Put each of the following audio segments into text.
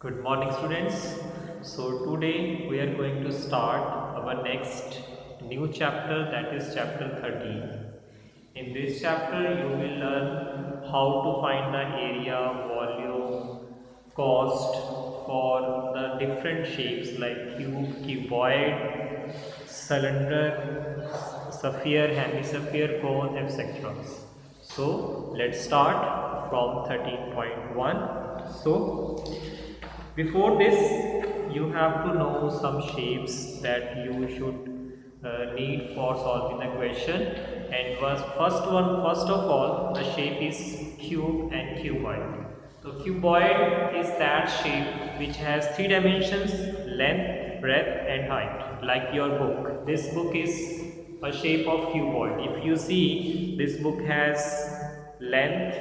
Good morning, students. So, today we are going to start our next new chapter, that is chapter 13. In this chapter, you will learn how to find the area, volume, cost for the different shapes like cube, cuboid, cylinder, sphere, hemisphere, cone, etc. So, let's start from 13.1. So, before this, you have to know some shapes that you should need for solving the question. And first of all, the shape is cube and cuboid. So cuboid is that shape which has three dimensions: length, breadth, and height. Like your book. This book is a shape of cuboid. If you see, this book has length,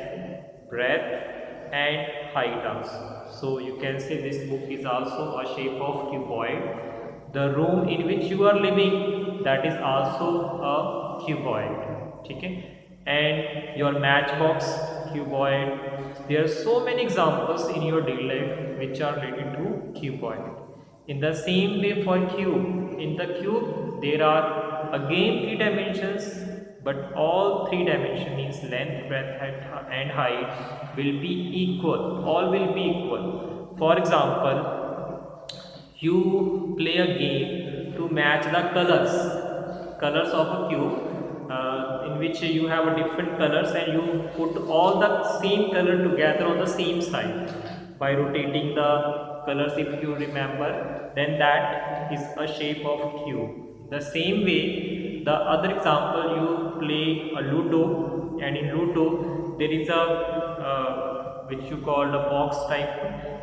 breadth, and height also. So you can say this book is also a shape of cuboid. The room in which you are living, that is also a cuboid. Okay? And your matchbox, cuboid. There are so many examples in your daily life which are related to cuboid. In the same way for cube, in the cube there are again three dimensions, but all three dimensions means length, breadth, and height will be equal. All will be equal. For example, you play a game to match the colors of a cube, in which you have a different colors and you put all the same color together on the same side by rotating the colors. If you remember, then that is a shape of cube. The same way, the other example, you play a ludo, and in ludo there is a which you call a box type,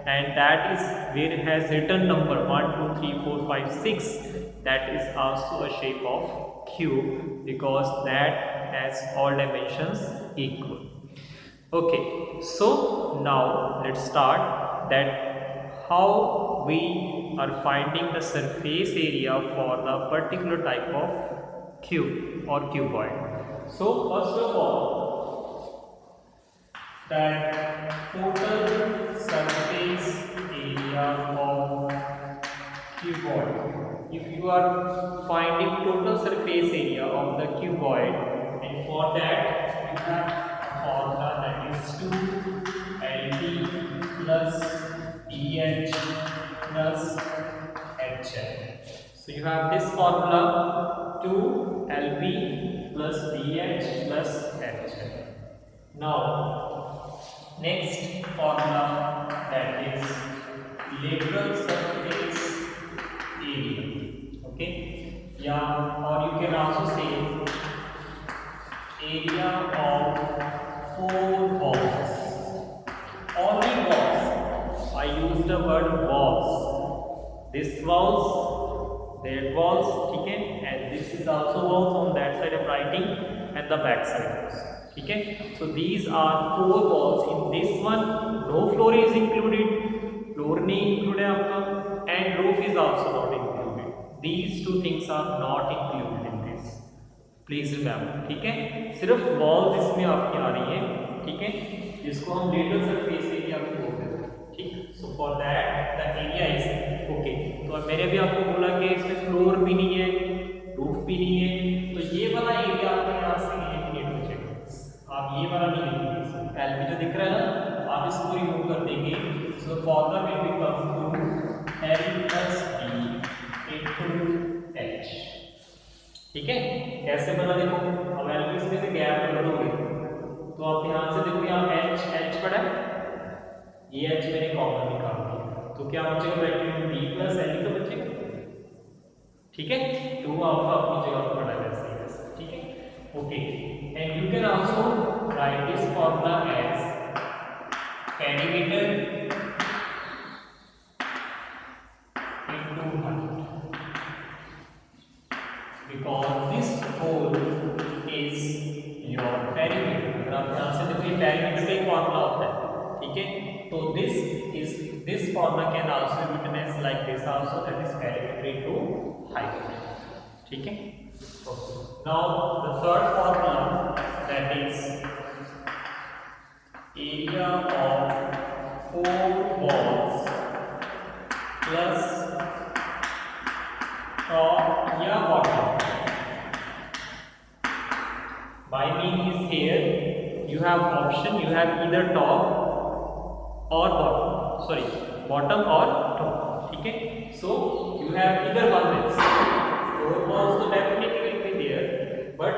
and that is where it has written number 1 2 3 4 5 6. That is also a shape of cube because that has all dimensions equal. Okay, so now let's start that how we are finding the surface area for the particular type of cube or cuboid. So first of all, that total surface area of cuboid. If you are finding total surface area of the cuboid, and for that you have a formula, that is 2 LB plus EH plus HL. So you have this formula 2 LB plus DH plus HL. Now, next formula, that is lateral surface area. Okay, yeah, or you can also say area of four walls. Only walls. I use the word walls. This walls, that walls, okay, and this is also walls on that side of writing and the back side also. Okay, so these are four walls. In this one, no floor is included, floor नहीं included आपका, and roof is also not included. These two things are not included in this. Please remember, ठीक है, सिर्फ walls इसमें आपकी आ रही है, ठीक है, जिसको हम लेटरल सरफेस एरिया भी बोलते हैं. ठीक, so for that the area is okay. तो मैंने भी आपको बोला कि इसमें फ्लोर भी नहीं है, रूफ भी नहीं है, तो ये वाला एरिया आपके यहाँ से एलिमिनेट हो जाएगा. आप ये वाला नहीं लिखेंगे, एलबी जो दिख रहा है ना, आप इसको रिमूव कर देंगे. So formula will become two L plus B into H. ठीक है, कैसे बना देखो. अब एल इसमें से गैप बदलोगे तो आप ध्यान से देखो, यहाँ एच पड़ा है, ये एच मैंने कॉमन निकाल दिया, तो क्या बचेगा वैल्यू बी प्लस एल तो बचेगा. ठीक है, तो आपका अपनी जगह पर पड़ा है वैसे. ठीक है, okay. And you can also write this formula as perimeter into height, because this whole is your perimeter. अगर आप ध्यान से देखिए, perimeter का एक फॉर्मूला होता है, ठीक है, तो this formula can also be written as like this also, that is perimeter into height. ठीक है. Now the third formula, that is area of four walls plus top या bottom. By being is here, you have option. You have either top or bottom. Sorry, bottom or top. ठीक है? So you have either one means. Four balls तो definitely will be there, but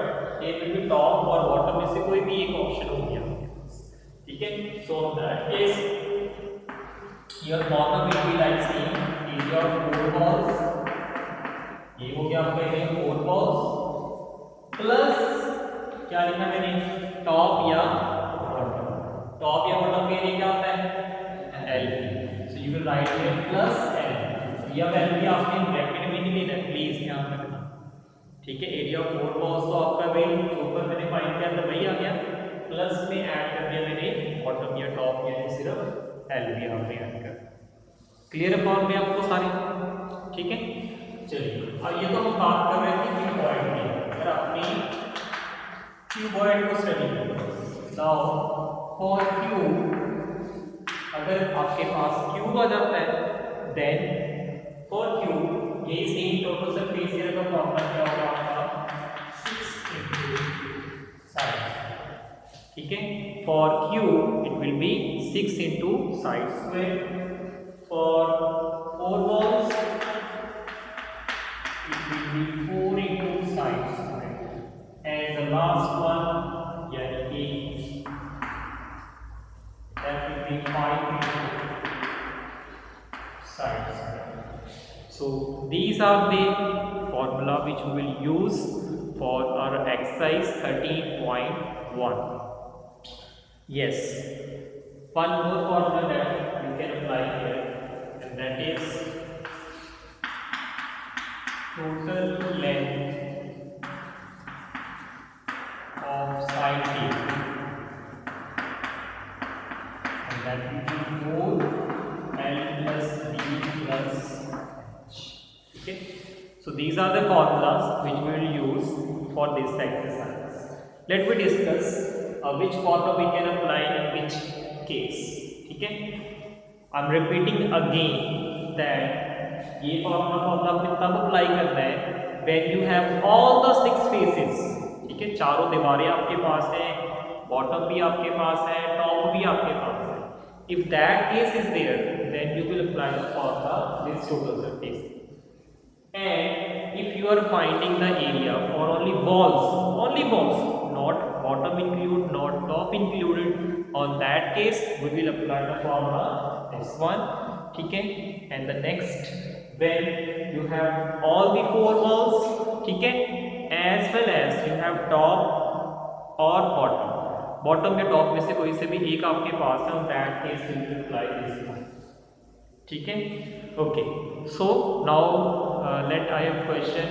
it will be top or bottom में से कोई भी एक option हो गया. ठीक है? So in that case, your bottom will be like same. Area of four balls. ये हो गया आपका area of four balls plus क्या लिखा मैंने टॉप या बॉटम. टॉप या बॉटम के लिए क्या होता है L. So you will write here plus L. या वैल्यू आपने ब्रैकेट में नहीं लेना, प्लीज ध्यान रखना. ठीक है? एरिया ऑफ फोर बॉल्स तो आपका वही ऊपर मैंने फाइंड किया था वही आ गया, प्लस में ऐड कर दिया मैंने बॉटम या टॉप यानी सिर्फ एल भी आपने ऐड कर. क्लियर फॉर्म में आपको सारे. ठीक है? चलिए अब ये तो हम बात कर रहे थे क्यूबॉइड की. अगर आपने क्यूबॉइड को स्टडी करें, नाउ फॉर क्यूब अगर आपके पास क्यूब आ जाता है, देन फॉर क्यूब यही सेम टोटल सरफेस एरिया का फॉर्मूला क्या होगा आपका 6 into साइड. ठीक है? For cube it will be 6 into side square. For four balls it will be 4 into side square. And the last one yani ki that will be 5 into side square. So these are the formula which we will use for our exercise 13.1. Yes, one more formula that you can apply here, and that is total length of side table, and that will be 4 L plus D plus H. Okay, so these are the formulas which we will use for this exercise. Let me discuss which formula we can apply in which case. ठीक है? I am repeating again that ये formula आपने तब apply करना है when you have all the 6 faces. ठीक है? चारों दीवारें आपके पास हैं, बॉटम भी आपके पास है, टॉप भी आपके पास है. If that case is there then you will apply the formula this total surface. And if you are finding the area for only walls, not bottom include, not top included, on that case we will apply the formula this one. ठीक है? And the next, when you have all the four walls, ठीक है, as well as you have top or bottom या top में से कोई से भी एक आपके पास है, on that case you will apply this one. ठीक है? Okay, so now let I have question.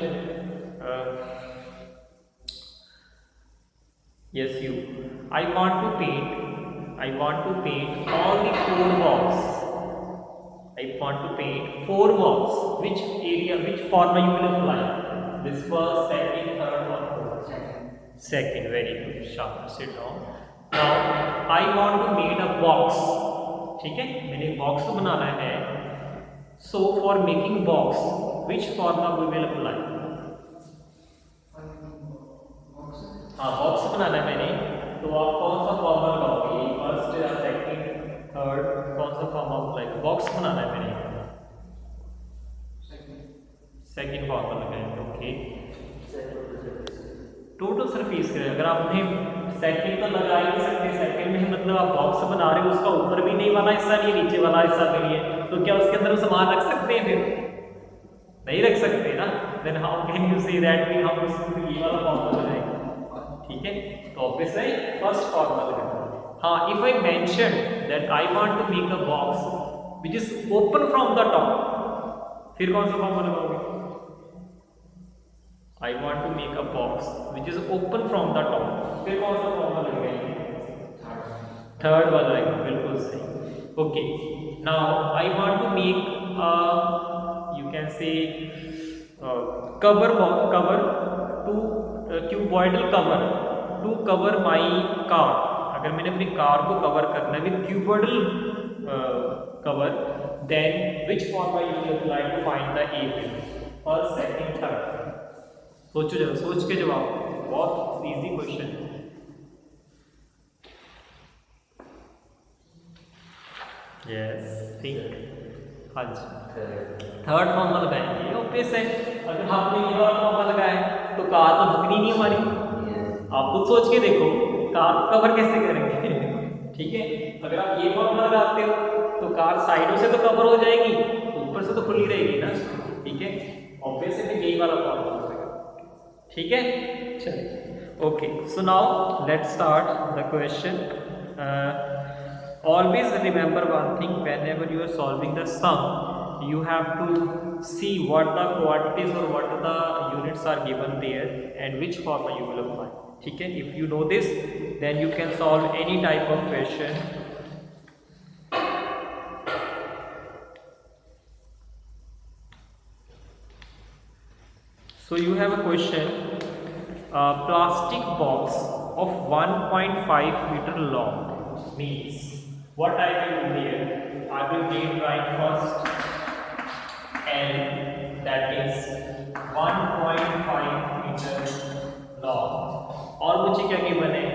Yes, you. I want to paint all the four walls. I want to paint 4 walls. Which area, which formula you will apply? This first, second, third, or fourth? Second. Very good. Sharp. Sit down. Now I want to make a box. ठीक है? मैंने box बनाना है. So for making box, which formula we will apply? हाँ, box बनाना है मैंने. तो आप कौन सा फॉर्मूला लगाओगे? फर्स्ट या सेकंड, थर्ड, कौन सा फॉर्मूला अप्लाई? बॉक्स बनाना है मैंने. सेकंड फॉर्मूला लगाएंगे. ओके, टोटल सरफेस करें. अगर आपने सेकंड तो लगा ही नहीं सकते, सेकंड में मतलब आप बॉक्स बना रहे हो, उसका ऊपर भी नहीं वाला हिस्सा नहीं, नीचे वाला हिस्सा भी नहीं है, तो क्या उसके अंदर सामान रख सकते हैं? फिर नहीं रख सकते ना. Then how can you say that कि हम उसको ये वाला फॉर्मूला लगाएंगे? ठीक है? तो ऑब्वियसली फर्स्ट फॉर्मूला लगाएंगे. हाँ, if I mention that I want to make a box which is open from the top, फिर कौन सा फॉर्मूला लगाओगे? I want to make a box which is open from the top, फिर कौन सा formula लगेगा? थर्ड वाला है. बिल्कुल सही. Okay, now I want to make you can say cover to cuboidal cover to cover my car. अगर मैंने अपनी कार को कवर करना है with cuboidal cover, then which formula you will apply to find the A value? First, second, third. सोचो जरा, सोच के जवाब, बहुत इजी क्वेश्चन है. Yes, think. हाँ जी, थर्ड फॉर्मूला लगाएंगे. ऑब्वियस है, अगर आपने ये वाला फॉर्मूला लगाया तो कार तो झुकनी नहीं हमारी. आप खुद सोच के देखो, कार कवर कैसे करेंगे? ठीक है, अगर आप ये फॉर्मूला लगाते हो तो कार साइडों से तो कवर हो जाएगी, ऊपर से तो खुली रहेगी ना. ठीक है, ऑब्वियस है, यही वाला फॉर्मूला. ठीक है, चलिए. Okay, so now let's start the question. always remember one thing, whenever you are solving the sum, you have to see what the quantities or what the units are given there and which formula you will apply. ठीक है, if you know this, then you can solve any type of question. So you have a question, plastic box of 1.5 meter long means what I will do here? I will write first L, that is 1.5 meter long, और मुझे क्या given है,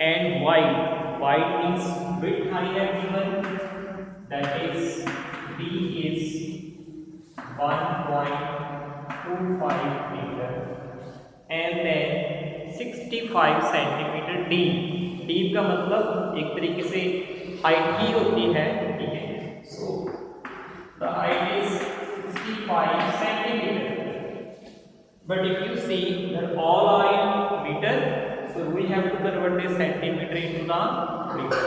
and wide means width I have given, that is D is 1.25 meter, and then 65 centimeter deep. Deep का मतलब एक तरीके से height ही होती है. ठीक है, so the height is 65 centimetre, but if you see that all are in metre, so we have to convert this centimeter into the meter.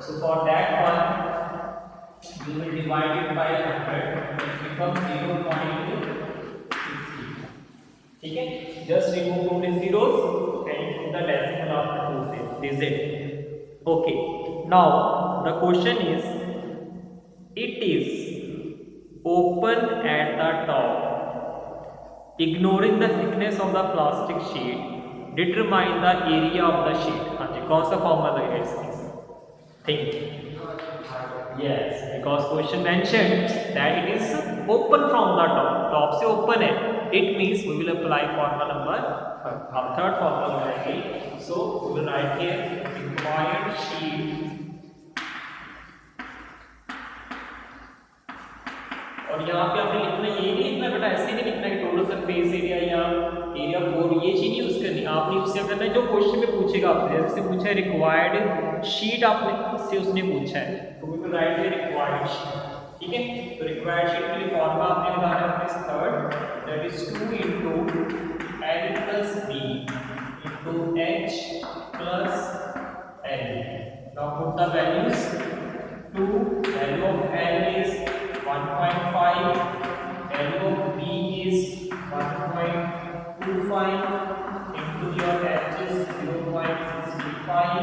So for that one you will divide it by 100, it becomes 0.60. ठीक है, just remove two the zeros and put the decimal after two digits. Okay, now the question is, it is open at the top, ignoring the thickness of the plastic sheet, determine the area of the sheet. हाँ जी, कौन सा formula लगेगा इसमें? Think. Yes, because question mentioned that it is open from the top से open है. It means we will apply formula number third formula लगाएंगे. So we will write here required sheet, और यहाँ पे आपने लिखना ये नहीं लिखना बेटा, ऐसे नहीं लिखना कि टोटल सरफेस एरिया या एरिया 4, ये चीज नहीं यूज करनी. आपने यूज क्या करना है, जो क्वेश्चन में पूछेगा आपसे, जैसे पूछा है रिक्वायर्ड शीट, आपने से उसने पूछा है, तो we will write here required sheet. ठीक है, तो रिक्वायर्ड शीट के लिए फॉर्मूला आपने लगाना है अपने third, that is 2 into L plus B into H plus L. Now put the values. 2, value of L is 1.5, value of B is 1.25 into your H is 0.65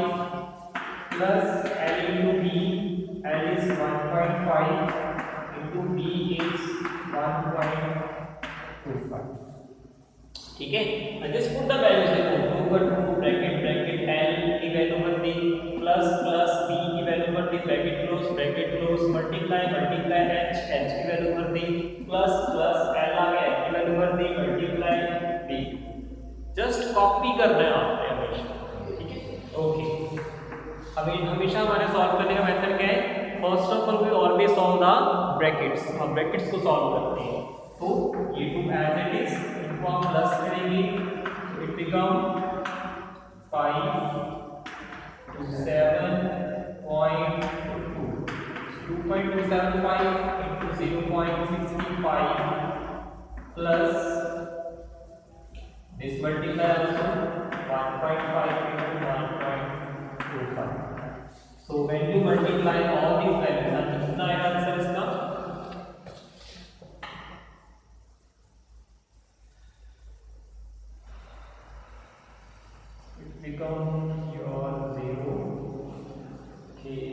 plus L into B, L is 1.5 into B is 1.25. ठीक है, just put the values. देखो 2 पर 2 bracket L की value कर दी, plus B की value कर दी, bracket close multiply H की value कर दी, प्लस L आ गया, की वैल्यू कर दी, मल्टीप्लाई B. जस्ट कॉपी करना है आपने हमेशा. ठीक है, ओके. अभी हमेशा हमारे सॉल्व करने का मेथड क्या है, first of all we always solve the brackets. हम ब्रैकेट्स को सॉल्व करते हैं, तो ये 2 एज इट इज इनको हम प्लस करेंगे, it become 5 to 7.2, 2.275 into 0.65 plus this multiply also 1.5 into 1.25. So when you multiply all these values, कितना आएगा आंसर इसका? It becomes your 0. Okay.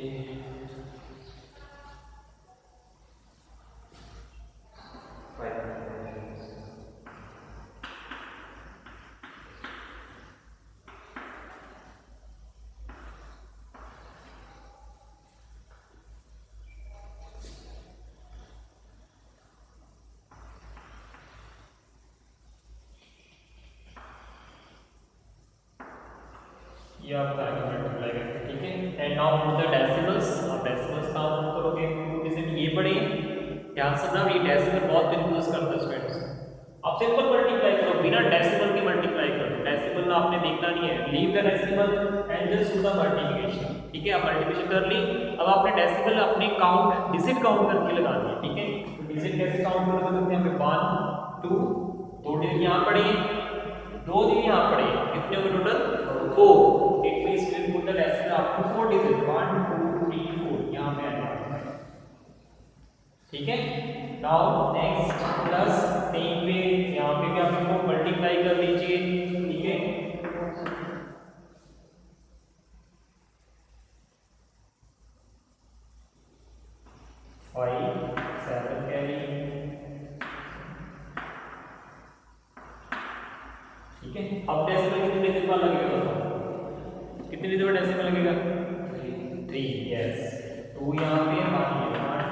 ये आप आगे मल्टीप्लाई करके, ठीक है। And now put the decimals, आप डेसिमल्स का आप करोगे 2 डिजिट ये पड़े। ध्यान से ना, ये डेसिमल बहुत कंफ्यूज करता है स्टूडेंट्स। आप सिंपल मल्टीप्लाई करो, बिना डेसिमल के मल्टीप्लाई करो। डेसिमल आपने देखना नहीं है, leave the decimal and just do the multiplication, ठीक है। आप मल्टीप्लिकेशन कर ली, अब आपने डेसिमल अपने काउंट डिजिट काउंट करके लगा दिए, ठीक है। तो डिजिट कैसे काउंट करोगे, तो यहाँ पे 1 2 2 डिजिट यहाँ पड़े, 2 डिजिट यहाँ पड़े, कितने हो total 4। It means we put the decimal up to 4 digit 1 2 3 4 यहाँ पे आएगा, ठीक है। Now next plus same way यहाँ पे भी आप इसको मल्टीप्लाई कर लीजिए, ठीक है। फाइव 7 कैरी, ठीक है। अब डेसिमल कितने डिजिट पर लगेगा, कितने डिजिट पर डेसिमल लगेगा 3, यस। 2 यहाँ पे 1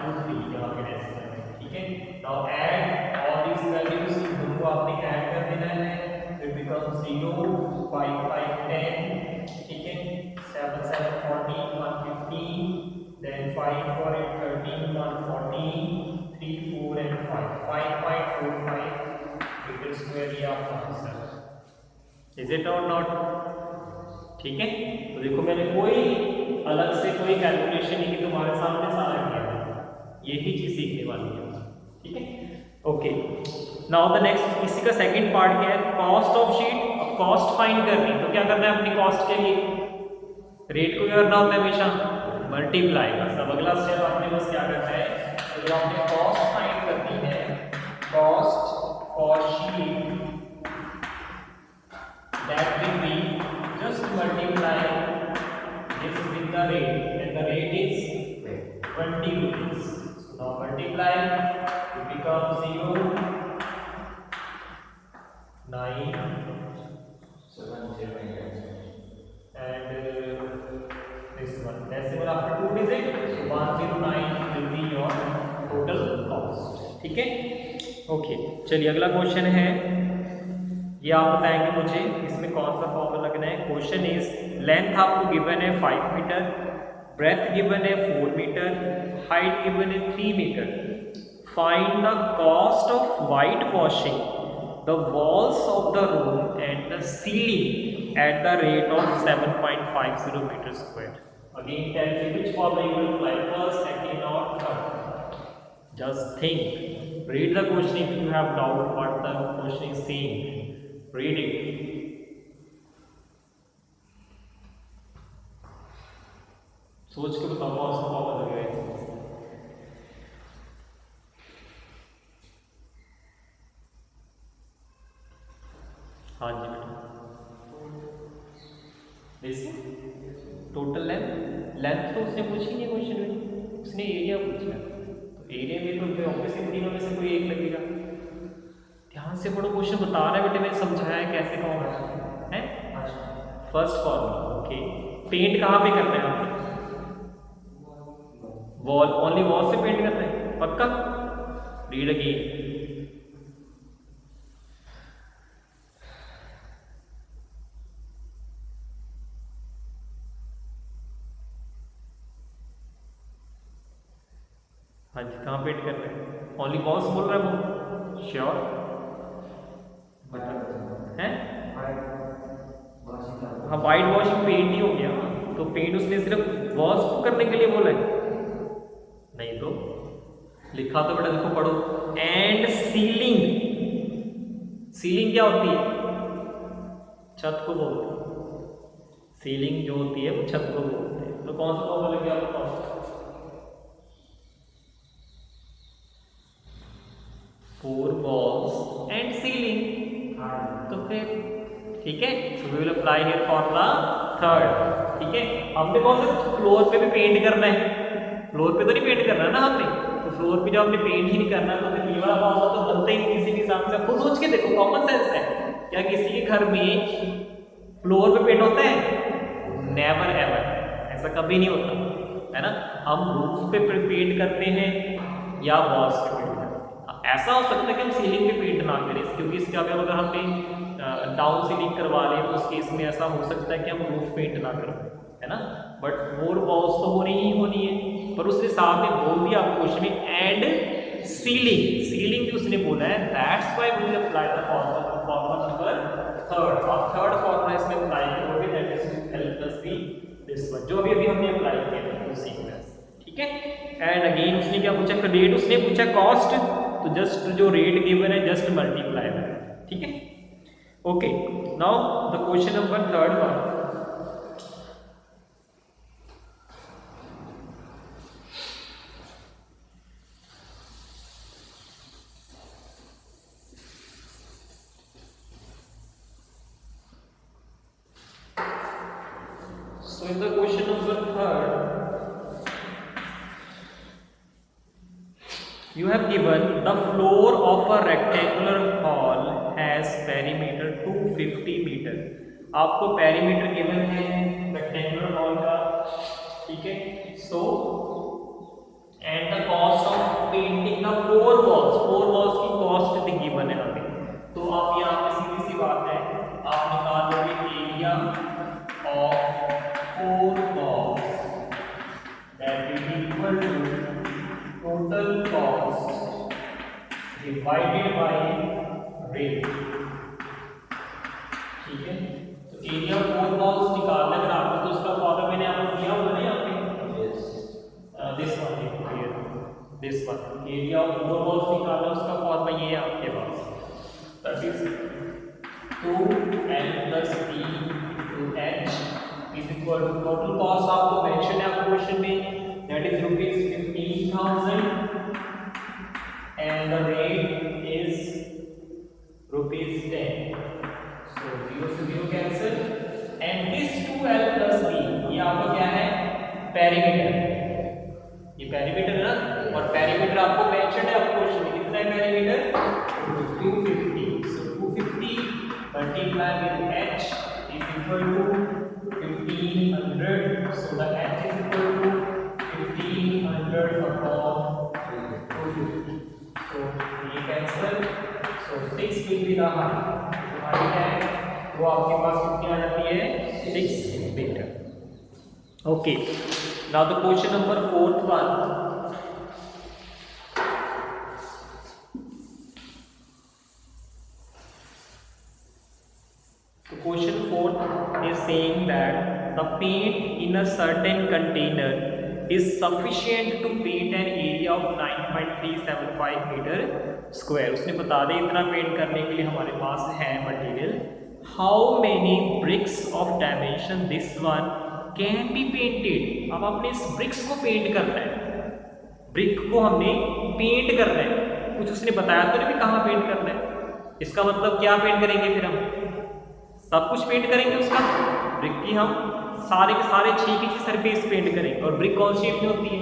2 3 यहाँ पे डेसिमल है, ठीक है। Now add all these values, दोनों को आपने ऐड कर देना है, इट बिकम 0 5 5 10, ठीक है। 7 7 14 150, then 5 4 8 13 140, 3 4 and 5 5.45 मीटर स्क्वायर, ये आपका आंसर है। इज इट और नॉट, ठीक है। तो देखो मैंने कोई अलग से कोई कैलकुलेशन नहीं की, तुम्हारे सामने सारा किया, यही चीज सीखने वाली है, ठीक है। ओके, नाउ द नेक्स्ट, इसी का सेकंड पार्ट क्या है, कॉस्ट ऑफ शीट। अब कॉस्ट फाइंड करनी, तो क्या करना है, अपनी कॉस्ट के लिए रेट को क्या करना होता है हमेशा मल्टीप्लाई। बस अब अगला स्टेप आपने बस क्या करना है, तो जब आपने कॉस्ट फाइंड करनी है, cost for sheet that will be just multiply this with the rate, and the rate is 20 rupees. So now multiply, it becomes 0 9 7 0 and this one decimal after 2 digit, so 109 will be your total cost, ठीक है। Okay, चलिए अगला question है, ये आप बताएंगे मुझे इसमें कौन सा फॉर्मूला लगना है। क्वेश्चन इज, लेंथ आपको गिवन है 5 मीटर, ब्रेथ गिवन है 4 मीटर, हाइट गिवन है 3 meter. Find the cost of white washing the walls of the room and the ceiling at the rate of 7.50 meter square. Again tell me which formula you will apply first, second और third. Just think, read the question if you have doubt what the question is saying. Read it. सोच के बताओ कौन सा formula लगेगा। हाँ जी बेटा, total length तो उसने पूछी नहीं क्वेश्चन में, उसने एरिया पूछा, तो एरिया में तो ऑब्वियसली तीनों में से कोई एक लगेगा। ध्यान से पढ़ो, क्वेश्चन बता रहा है बेटे, मैंने समझाया है कैसे कौन है। First formula, okay. पेंट कहाँ पे करना है आपको, वॉल, ओनली वॉल से पेंट करना है पक्का। रीड अगेन, हाँ जी कहाँ पेंट करना है, ओनली वॉल्स बोल रहा है वो, श्योर है। हाँ वाइट वॉशिंग पेंट ही हो गया, तो पेंट उसने सिर्फ वॉल्स को करने के लिए बोला है, नहीं तो लिखा तो बेटा देखो पढ़ो, एंड सीलिंग। सीलिंग क्या होती है, छत को बोलते हैं, सीलिंग जो होती है वो छत को बोलते हैं। तो कौन सा फॉर्मूला लग गया आपको, 4 walls and ceiling, तो फिर ठीक है। So we will apply here formula third, ठीक है। हमने कौन सा फ्लोर पे भी पेंट करना है, फ्लोर पे तो नहीं पेंट करना ना हमने, तो फ्लोर पे जब हमने पेंट ही नहीं करना तो फिर ये वाला फॉर्मूला तो बनता ही नहीं किसी भी हिसाब से। खुद सोच के देखो, कॉमन सेंस है, क्या किसी के घर में फ्लोर पे पेंट होता है, नेवर एवर, ऐसा कभी नहीं होता है ना। हम रूफ पे पेंट करते हैं या वॉल्स पे पेंट करते हैं। ऐसा हो सकता है कि हम सीलिंग पे पेंट ना करें, क्योंकि इसके अगर हमने डाउन सीलिंग करवा लें तो उस केस में ऐसा हो सकता है कि हम रूफ पेंट ना करवाएं, है ना, बट 4 वॉल्स तो होनी ही होनी है। पर उसके साथ में बोल दिया आपको क्वेश्चन में एंड सीलिंग भी उसने बोला है, that's why we apply the formula number third. और थर्ड फॉर्मूला इसमें अप्लाई करोगे that is L plus B this one, जो अभी हमने अप्लाई किया है उसी को, ठीक है। एंड अगेन उसने क्या पूछा, फिर रेट उसने पूछा कॉस्ट, तो जस्ट जो रेट गिवन है जस्ट मल्टीप्लाई है, ठीक है। Okay, now the question number third one. So in the question number third, you have given the floor of a rectangular hall has perimeter 250 meter. आपको perimeter given है rectangular hall का, ठीक है। So and the cost of painting the 4 walls की cost given है हमें। तो आप यहाँ पे सीधी सी बात है, आप निकाल लोगे area of 4 walls that is equal to total cost divided by rate, ठीक है। तो एरिया 4 walls निकालना अगर आपको, तो उसका फॉर्मूला मैंने आपको दिया हुआ ना यहाँ पे, this one area of 4 walls निकालना, उसका फॉर्मूला ये है आपके पास, that is 2L plus B to H is equal to total cost आपको मेंशन है आपको क्वेश्चन में, that is ₹15,000 and the rate is ₹10. So 0 से 0 cancel, and this 2L plus B ये आपका क्या है, पेरीमीटर, ये पेरीमीटर है ना, और पेरीमीटर आपको मेंशन है आपको क्वेश्चन में, कितना है perimeter 250। So 250 multiplied with H is equal to 1500. So the H is equal to 1500 upon 250. So ये cancel. So 6 will be the height. हमारी क्या है, वो आपके पास कितनी आ जाती है, 6 metre. Okay. Now the question number 4th one. So question 4 is saying that the paint in a certain container is sufficient to paint an area of 9.375 meter square. उसने बता दें इतना पेंट करने के लिए हमारे पास है material. How many bricks of dimension this one can be painted? अब आपने इस ब्रिक्स को पेंट करना है, ब्रिक को हमने पेंट करना है, कुछ उसने बताया तो नहीं भी कहाँ पेंट करना है। इसका मतलब क्या पेंट करेंगे, फिर हम सब कुछ पेंट करेंगे उसका, ब्रिक की हम सारे के सारे छह की सरफेस पेंट करेंगे। और ब्रिक कौन शेप में होती है,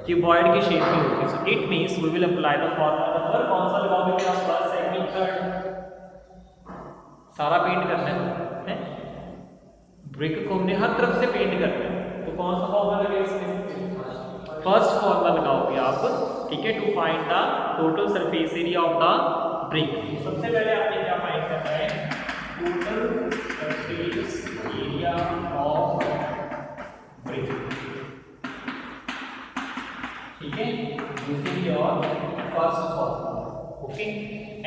क्यूबॉइड के शेप में होती है। So it means we will apply the formula number, कौन सा लगाओगे मेरा, फर्स्ट सेकंड थर्ड, सारा पेंट करना है, ब्रिक को हमने हर तरफ से पेंट करना है। तो कौन सा फॉर्मूला लगेगा इसमें, फर्स्ट फॉर्मूला लगाओगे आप, ठीक है, to find the total surface area of the brick. सबसे पहले आपने क्या फाइंड करना है, total surface area of brick, ठीक है, using your first formula, okay,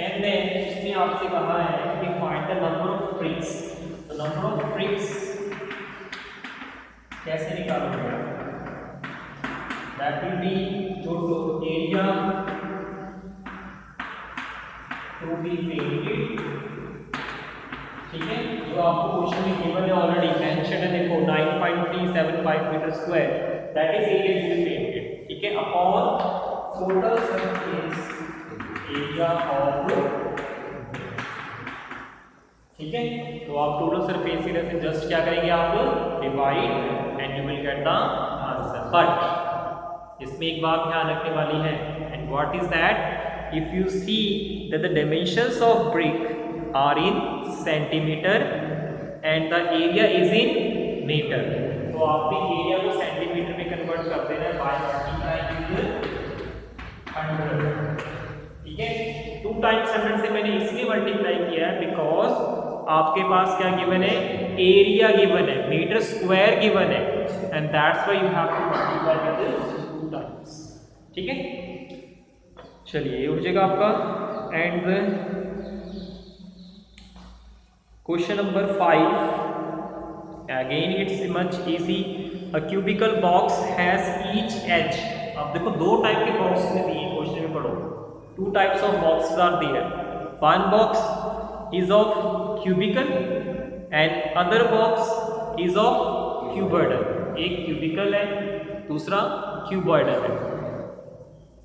and then इसने आपसे कहा है कि find the number of bricks। तो number of bricks कैसे निकालोगे, that will be जो area to be painted, ठीक है, जो आपको क्वेश्चन में गिवन है ऑलरेडी मेंशन है, देखो 9.375 metre square, that is area to be painted, ठीक है, upon total surface area of, ठीक है। तो आप टोटल सरफेस एरिया से जस्ट क्या करेंगे, आप divide and you will get the answer. But इसमें एक बात ध्यान रखने वाली है, and what is that, if you see that the dimensions of brick are in centimeter and the area is in meter, तो आपने एरिया को सेंटीमीटर में कन्वर्ट कर देना है बाय मल्टीप्लाइंग विद 100, ठीक है। 2 टाइम्स 100 से मैंने इसलिए इसलिए मल्टीप्लाई किया है बिकॉज आपके पास क्या गिवन है, एरिया गिवन है, मीटर स्क्वायर गिवन है, and that's why you have to multiply with 2 times. ठीक है, चलिए ये हो जाएगा आपका। And question number 5, again it's much easy. A cubical box has each edge. अब देखो दो टाइप के बॉक्स में दिए क्वेश्चन में, पढ़ो। 2 types of boxes are there. One box is of cubical and other box is of cuboidal. एक cubical है, दूसरा क्यूबॉइडल है।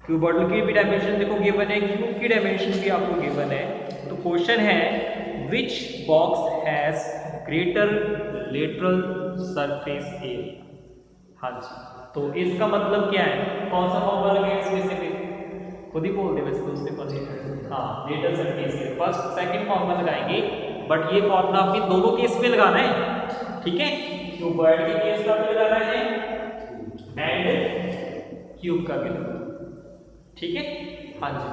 क्यूबॉइडल की भी डायमेंशन देखो गिवन है, क्यूब की डायमेंशन भी आपको गिवन है। तो क्वेश्चन है which box has greater lateral surface area. हाँ जी, तो इसका मतलब क्या है, कौन सा फॉर्मूला लगाएंगे इसमें से? खुद ही बोल दे वैसे तो उसके पास। हाँ, lateral surface area first second formula लगाएंगे, बट ये फॉर्मूला आपके दोनों केस में लगाना है। ठीक है, क्यूबॉइड के केस का भी लगाना है एंड क्यूब का भी लगाना है। ठीक है, हाँ जी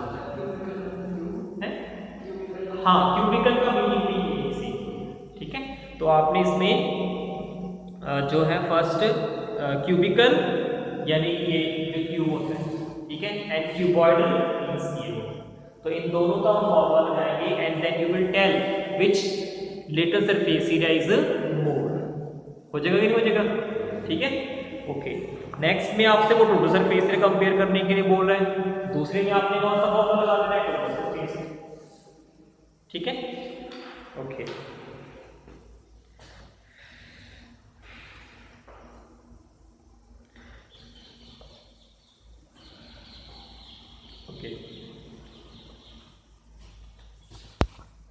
है? हाँ, क्यूबिकल का मीनिंग भी यही सी। ठीक है, तो आपने इसमें जो है फर्स्ट क्यूबिकल यानी ये जो क्यूब होता है, ठीक है, एंड क्यूबॉइडल मींस ये हो। तो इन दोनों का हम फॉर्मूला लगाएंगे and then you will tell which lateral surface area is more. हो जाएगा कि नहीं हो जाएगा? ठीक है, ओके। नेक्स्ट में आपसे वो टोटल सरफेस एरिया कंपेयर करने के लिए बोल रहा है, दूसरे में आपने कौन सा फॉर्मूला लगा देना है, टोटल सरफेस। ठीक है, ओके। ओके,